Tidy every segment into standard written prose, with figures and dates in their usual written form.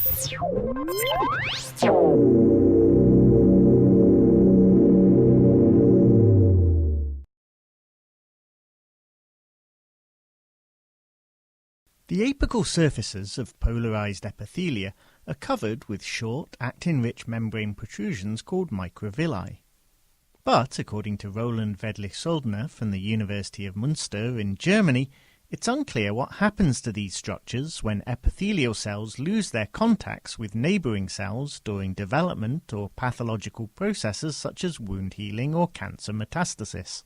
The apical surfaces of polarized epithelia are covered with short, actin-rich membrane protrusions called microvilli. But, according to Roland Wedlich-Söldner from the University of Münster in Germany, it's unclear what happens to these structures when epithelial cells lose their contacts with neighbouring cells during development or pathological processes such as wound healing or cancer metastasis.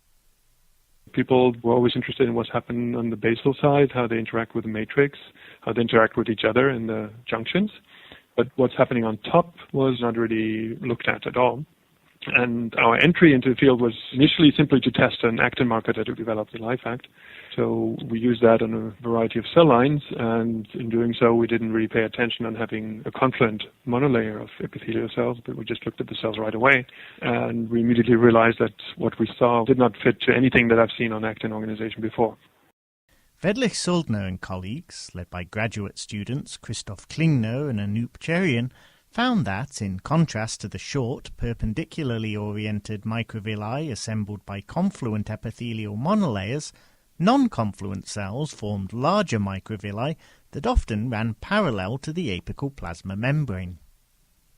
People were always interested in what's happening on the basal side, how they interact with the matrix, how they interact with each other in the junctions. But what's happening on top was not really looked at all. And our entry into the field was initially simply to test an actin marker that we developed in LifeAct. So we used that on a variety of cell lines, and in doing so we didn't really pay attention on having a confluent monolayer of epithelial cells, but we just looked at the cells right away. And we immediately realized that what we saw did not fit to anything that I've seen on actin organization before. Wedlich-Söldner and colleagues, led by graduate students Christoph Klingner and Anoop Cherian, found that, in contrast to the short, perpendicularly oriented microvilli assembled by confluent epithelial monolayers, non-confluent cells formed larger microvilli that often ran parallel to the apical plasma membrane.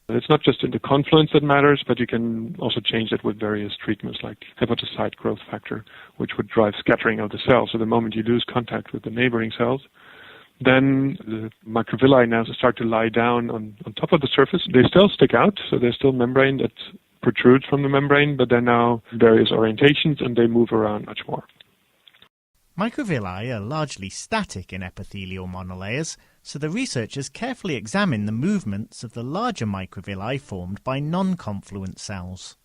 It's not just in the confluence that matters, but you can also change it with various treatments like hepatocyte growth factor, which would drive scattering of the cells. So the moment you lose contact with the neighboring cells, then the microvilli now start to lie down on top of the surface. They still stick out, so there's still membrane that protrudes from the membrane, but they're now various orientations and they move around much more. Microvilli are largely static in epithelial monolayers, so the researchers carefully examine the movements of the larger microvilli formed by non-confluent cells.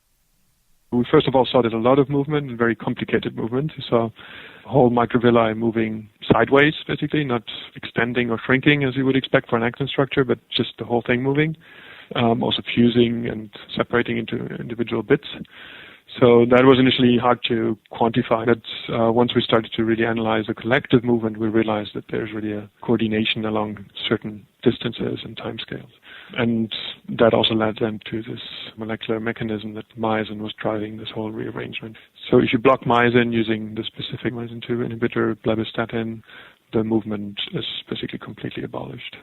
We first of all saw that a lot of movement, and very complicated movement. We saw whole microvilli moving sideways, basically, not extending or shrinking as you would expect for an actin structure, but just the whole thing moving, also fusing and separating into individual bits. So that was initially hard to quantify. But once we started to really analyze the collective movement, we realized that there's really a coordination along certain distances and timescales. And that also led then to this molecular mechanism that myosin was driving this whole rearrangement. So if you block myosin using the specific myosin 2 inhibitor, blebistatin, the movement is basically completely abolished.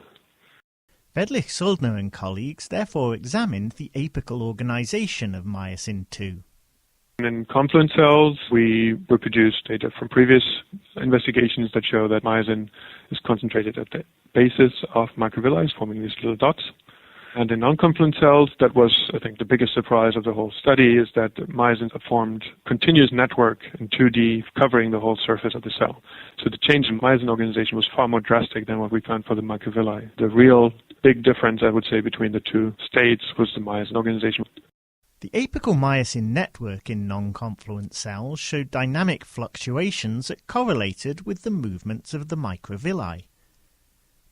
Wedlich-Söldner and colleagues therefore examined the apical organization of myosin 2. In confluent cells, we reproduced data from previous investigations that show that myosin is concentrated at the basis of microvilli, forming these little dots. And in non-confluent cells, that was, I think, the biggest surprise of the whole study, is that myosin formed continuous network in 2D covering the whole surface of the cell. So the change in myosin organization was far more drastic than what we found for the microvilli. The real big difference, I would say, between the two states was the myosin organization. The apical myosin network in non-confluent cells showed dynamic fluctuations that correlated with the movements of the microvilli.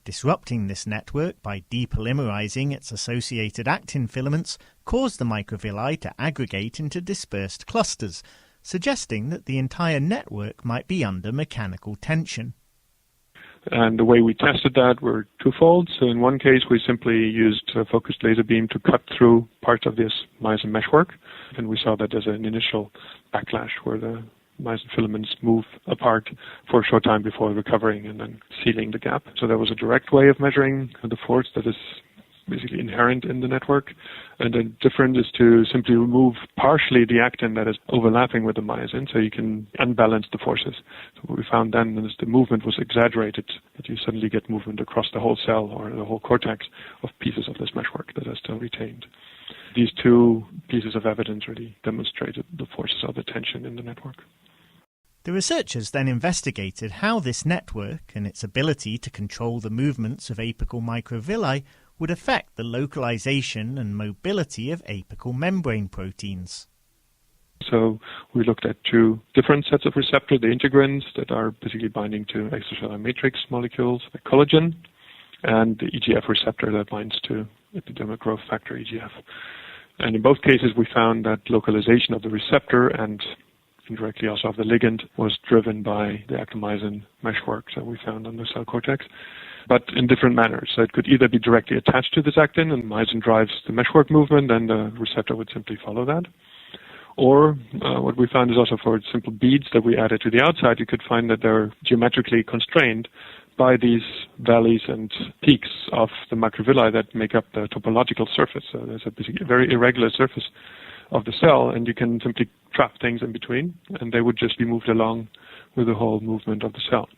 Disrupting this network by depolymerizing its associated actin filaments caused the microvilli to aggregate into dispersed clusters, suggesting that the entire network might be under mechanical tension. And the way we tested that were twofold. So in one case, we simply used a focused laser beam to cut through parts of this myosin meshwork. And we saw that there's an initial backlash where the myosin filaments move apart for a short time before recovering and then sealing the gap. So that was a direct way of measuring the force that is basically inherent in the network. And the difference is to simply remove partially the actin that is overlapping with the myosin, so you can unbalance the forces. So what we found then is the movement was exaggerated, that you suddenly get movement across the whole cell or the whole cortex of pieces of this meshwork that are still retained. These two pieces of evidence really demonstrated the forces of the tension in the network. The researchers then investigated how this network and its ability to control the movements of apical microvilli would affect the localization and mobility of apical membrane proteins. So we looked at two different sets of receptors, the integrins that are basically binding to extracellular matrix molecules like collagen, and the EGF receptor that binds to epidermal growth factor, EGF. And in both cases, we found that localization of the receptor and indirectly also of the ligand was driven by the actomyosin meshwork that we found on the cell cortex. but in different manners. So it could either be directly attached to this actin, and myosin drives the meshwork movement, and the receptor would simply follow that. Or what we found is also for simple beads that we added to the outside, you could find that they're geometrically constrained by these valleys and peaks of the microvilli that make up the topological surface. So there's a very irregular surface of the cell, and you can simply trap things in between, and they would just be moved along with the whole movement of the cell.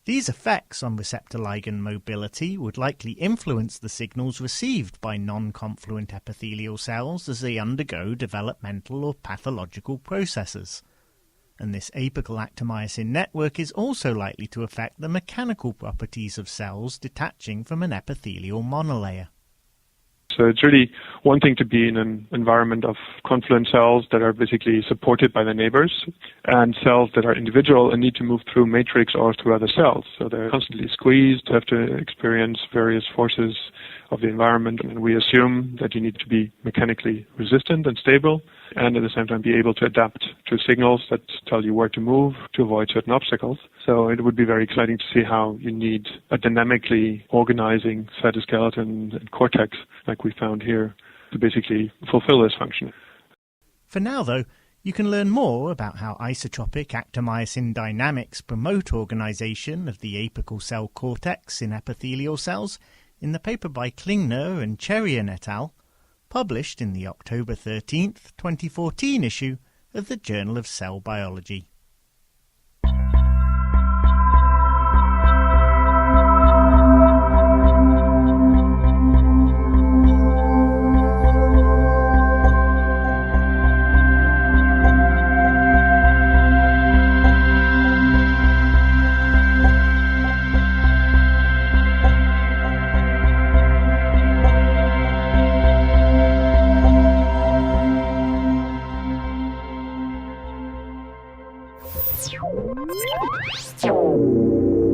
These effects on receptor ligand mobility would likely influence the signals received by non-confluent epithelial cells as they undergo developmental or pathological processes. And this apical actomyosin network is also likely to affect the mechanical properties of cells detaching from an epithelial monolayer. So it's really one thing to be in an environment of confluent cells that are basically supported by their neighbors, and cells that are individual and need to move through matrix or through other cells. So they're constantly squeezed, have to experience various forces of the environment, and we assume that you need to be mechanically resistant and stable, and at the same time be able to adapt to signals that tell you where to move to avoid certain obstacles. So it would be very exciting to see how you need a dynamically organizing cytoskeleton and cortex like we found here to basically fulfill this function. For now, though, you can learn more about how isotropic actomyosin dynamics promote organization of the apical cell cortex in epithelial cells in the paper by Klingner and Cherian et al., published in the October 13th, 2014 issue of the Journal of Cell Biology. Ciao.